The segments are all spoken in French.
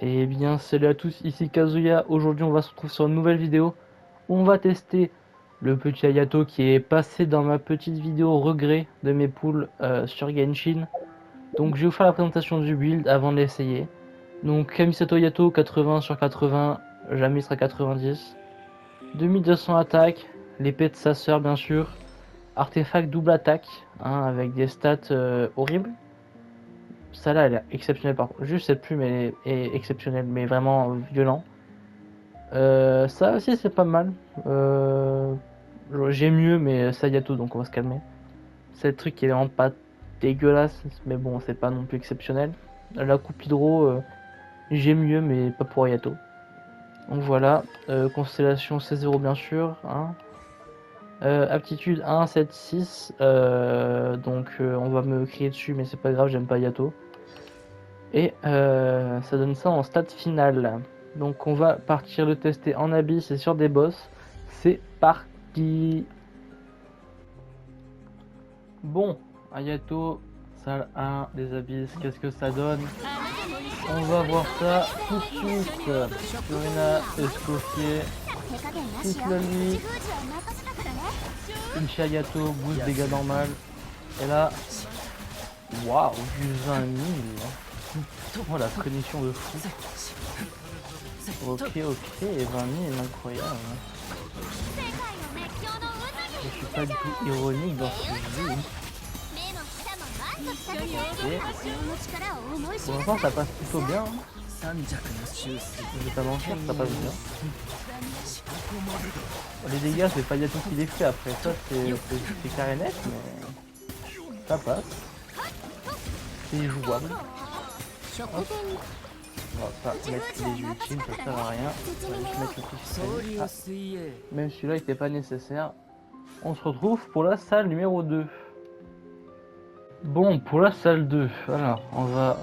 Eh bien, salut à tous, ici Kazuya. Aujourd'hui, on va se retrouver sur une nouvelle vidéo où on va tester le petit Hayato qui est passé dans ma petite vidéo regret de mes poules sur Genshin. Donc, je vais vous faire la présentation du build avant de l'essayer. Donc, Kamisato Hayato 80 sur 80, jamais il sera 90. 2200 attaques, l'épée de sa sœur, bien sûr. Artefact double attaque, hein, avec des stats horribles. Ça là, elle est exceptionnelle par contre. Juste cette plume, elle est exceptionnelle, mais vraiment violent. Ça aussi, c'est pas mal. J'ai mieux, mais ça y a tout, donc on va se calmer. C'est le truc qui est vraiment pas dégueulasse, mais bon, c'est pas non plus exceptionnel. La coupe hydro, j'ai mieux, mais pas pour Yato. Donc voilà, constellation C0 bien sûr. Hein. Aptitude 1, 7, 6. Donc on va me crier dessus, mais c'est pas grave, j'aime pas Yato. Et ça donne ça en stade final. Donc on va partir le tester en abyss et sur des boss. C'est parti. Bon, Hayato, salle 1 des abysses, qu'est-ce que ça donne? On va voir ça tout de suite. Furina, Escoffier, toute la nuit. Une Hayato, boost dégâts normal. Et là, waouh, du 20 000. Oh la prédiction de fou. Ok, et 20 000, incroyable. Je suis pas du tout ironique dans ce que je dis. Okay. Pour l'instant, ça passe plutôt bien. Je vais pas mentir, ça passe bien. Les dégâts, c'est pas Yato qui les fait après. Ça, c'est carré net, mais ça passe. C'est jouable. Hop. On va pas mettre les ultimes, ça sert à rien. On va juste mettre le petit même celui-là n'était pas nécessaire. On se retrouve pour la salle numéro 2. Bon, pour la salle 2, alors on va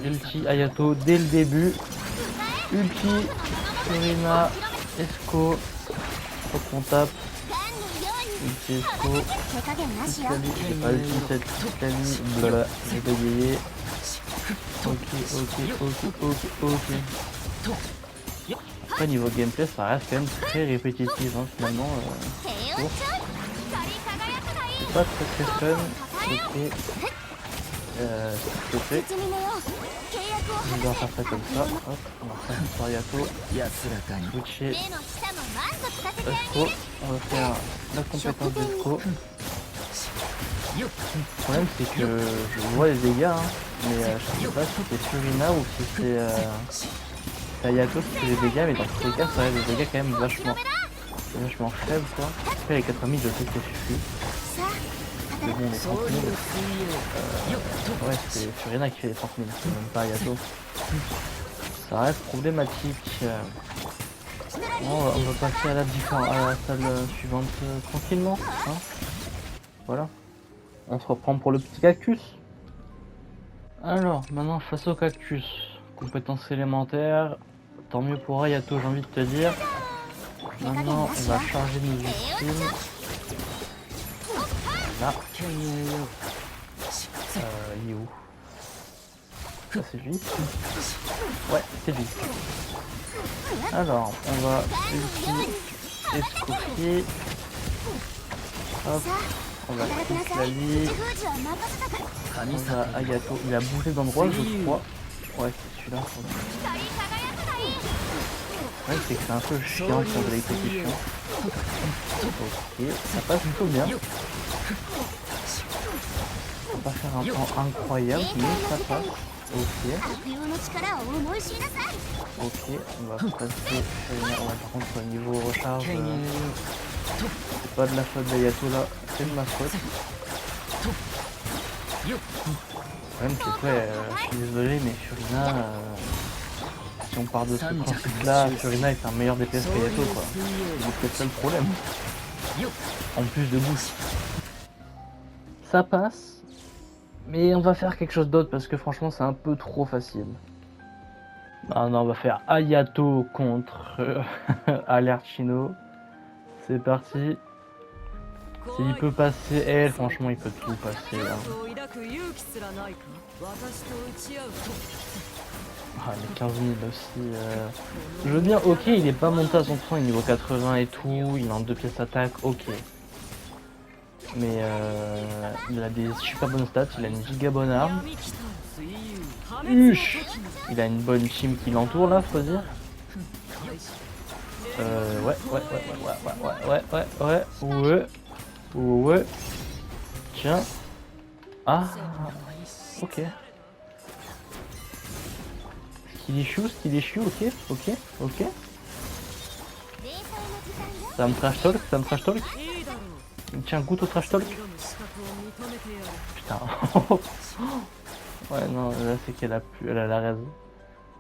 ulti Hayato dès le début. Ulti, Furina, Esco. Faut qu'on tape. Ulti Esco. J'ai pas ulti cette nuit. Voilà, j'ai bégayé. Ok. Après niveau gameplay ça reste quand même très répétitif hein, finalement. C'est pas très fun. Ok. C'est fait. On va faire ça comme ça. Hop, on va faire sur Hayato. Switcher. Esco. On va faire la compétence d'Esco. Le problème c'est que je vois les dégâts hein, mais je sais pas si c'est Furina ou si c'est Hayato qui fait les dégâts, mais dans tous les cas ça reste des dégâts quand même vachement faibles quoi. Après les 4000 je sais que ça suffit. Mais bon les 30 000, ouais c'est Furina qui fait les 30 000, c'est même pas Hayato. Ça reste problématique. Bon, on va passer à la salle suivante tranquillement. Hein. Voilà. On se reprend pour le petit cactus. Alors, maintenant face au cactus. Compétences élémentaires. Tant mieux pour Hayato, j'ai envie de te dire. Maintenant, on va charger nos ultimes. Là. Il est où? Ça c'est lui. Ouais, c'est lui. Alors, on va ulti Escoffier. Hop. On va toute la vie. On va Hayato. Il a bougé d'endroit, je crois. Ouais, c'est celui-là. Ouais, c'est que c'est un peu chiant pour de l'exécution. Ok, ça passe plutôt bien. On va pas faire un temps incroyable, mais ça passe. Ok. Ok, on va passer. On va par contre au niveau recharge. C'est pas de la faute d'Hayato là, c'est de ma faute. Le problème c'est que ouais, je suis désolé mais Furina, si on part de ce principe là, Furina est un meilleur DPS qu'Hayato quoi. C'est peut-être ça le problème. En plus de boost. Ça passe, mais on va faire quelque chose d'autre parce que franchement c'est un peu trop facile. Ah non, on va faire Hayato contre Alertino. C'est parti. S'il peut passer elle, franchement il peut tout passer là. Ah, mais 15 000 aussi. Je veux bien, ok, il est pas monté à 100%, il est niveau 80 et tout, il a en 2 pièces d'attaque, ok. Mais il a des super bonnes stats, il a une giga bonne arme. Huch, il a une bonne team qui l'entoure là, faut dire. Ouais. Tiens. Ah, ok. Skill issue, ok. Ça me trash talk. Tiens, goûte au trash talk. Putain. Ouais, non, là c'est qu'elle elle a la raison.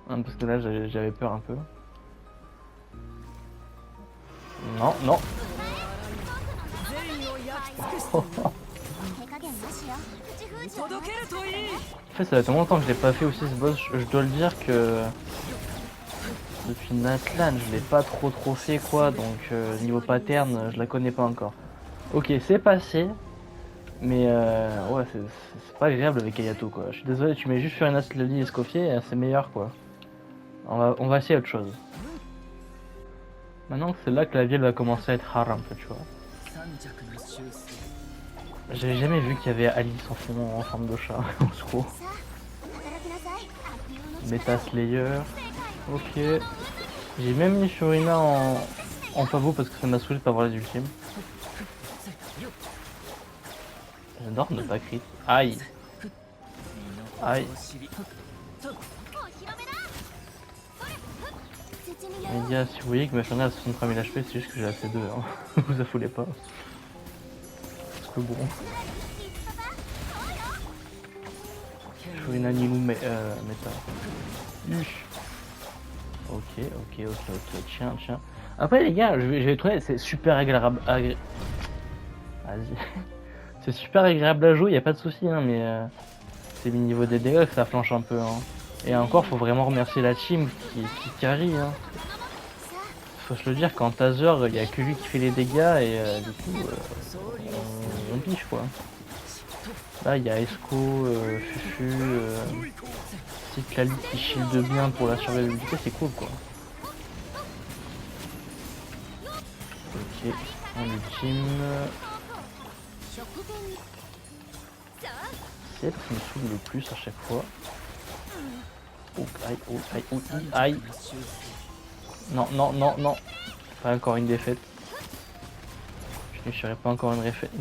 Hein, parce que là j'avais peur un peu. Non. En fait, ça fait tellement longtemps que je l'ai pas fait aussi ce boss. Je dois le dire que depuis Natlan, je l'ai pas trop fait quoi. Donc niveau pattern, je la connais pas encore. Ok, c'est passé. Mais ouais, c'est pas agréable avec Ayato quoi. Je suis désolé, tu mets juste sur une Lily et Escoffier, c'est meilleur quoi. On va essayer autre chose. Maintenant c'est là que la ville va commencer à être rare un peu, tu vois. J'avais jamais vu qu'il y avait Alice en forme de chat, au secours. Beta Slayer. Ok. J'ai même mis Furina en pavot parce que ça m'a saoulé de pas voir les ultimes. J'adore ne pas crit. Aïe. Les gars, si vous voyez que ma Furina a 63 000 HP, c'est juste que j'ai la C2, hein. Vous affolez pas. Parce que bon. Furina Nilou méta. Ok. Tiens. Après les gars, je vais trouver, c'est super agréable. Vas-y. C'est super agréable à jouer, y a pas de souci, hein, mais c'est le niveau des dégâts que ça flanche un peu. Hein. Et encore, faut vraiment remercier la team qui carry. Hein. Faut se le dire, quand Tazer, il y a que lui qui fait les dégâts et du coup, on piche quoi. Là, il y a Esco, Fufu, Cyclali qui shield bien pour la survivabilité, c'est cool quoi. Ok, on ultime. C'est elle qui me saoule le plus à chaque fois. Aïe. Non. Pas encore une défaite. Je ne serai pas encore une défaite.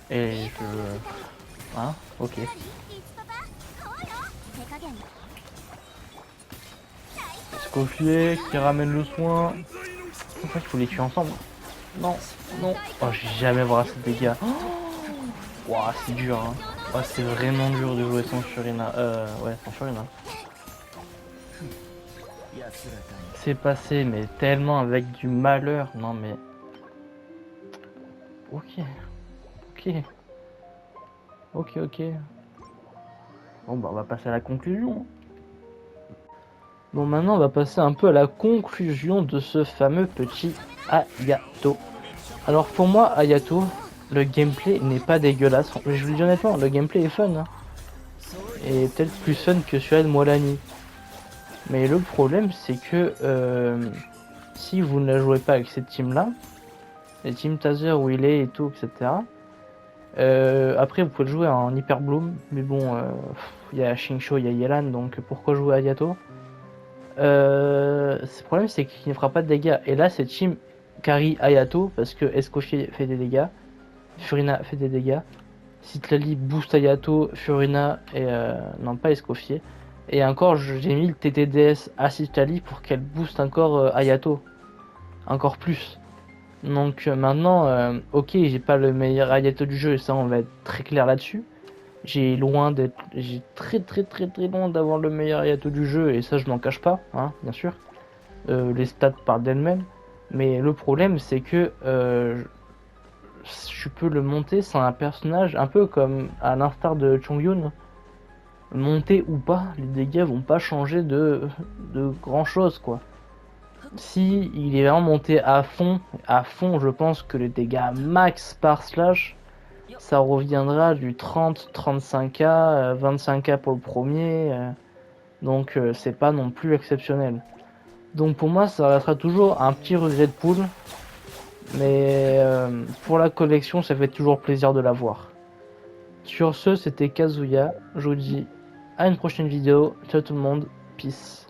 Et je... Hein? Ok. Escoffier qui ramène le soin. En fait, il faut les tuer ensemble. Non. Oh, j'ai jamais voir assez de dégâts. Ouah, c'est dur, hein. Oh, c'est vraiment dur de jouer sans Furina. Ouais, sans Furina. C'est passé, mais tellement avec du malheur. Non, mais... Ok. Bon, bah, on va passer à la conclusion. Bon, maintenant, on va passer un peu à la conclusion de ce fameux petit Ayato. Alors, pour moi, Ayato, le gameplay n'est pas dégueulasse. Mais je vous le dis honnêtement, le gameplay est fun. Hein. Et peut-être plus fun que celui de Molani. Mais le problème, c'est que si vous ne la jouez pas avec cette team-là, les team Tazer où il est et tout, etc. Après, vous pouvez le jouer en Hyper Bloom, mais bon, il y a Shinsho, il y a Yelan, donc pourquoi jouer Ayato? Le problème, c'est qu'il ne fera pas de dégâts. Et là, cette team carry Ayato parce que Escoffier fait des dégâts, Furina fait des dégâts, Citlali boost Ayato, Furina et non pas Escoffier. Et encore, j'ai mis le TTDS à Citlali pour qu'elle booste encore Ayato, encore plus. Donc maintenant, ok, j'ai pas le meilleur Ayato du jeu, et ça on va être très clair là-dessus. J'ai très loin d'avoir le meilleur Ayato du jeu, et ça je m'en cache pas, hein, bien sûr. Les stats parlent d'elles-mêmes. Mais le problème c'est que je peux le monter sans un personnage, un peu comme à l'instar de Chongyun. Monter ou pas, les dégâts vont pas changer de grand chose quoi. Si il est vraiment monté à fond, je pense que les dégâts max par slash, ça reviendra du 30-35k, 25k pour le premier, Donc c'est pas non plus exceptionnel. Donc pour moi ça restera toujours un petit regret de poule. Mais pour la collection ça fait toujours plaisir de l'avoir. Sur ce c'était Kazuya. Je vous dis à une prochaine vidéo. Ciao tout le monde. Peace.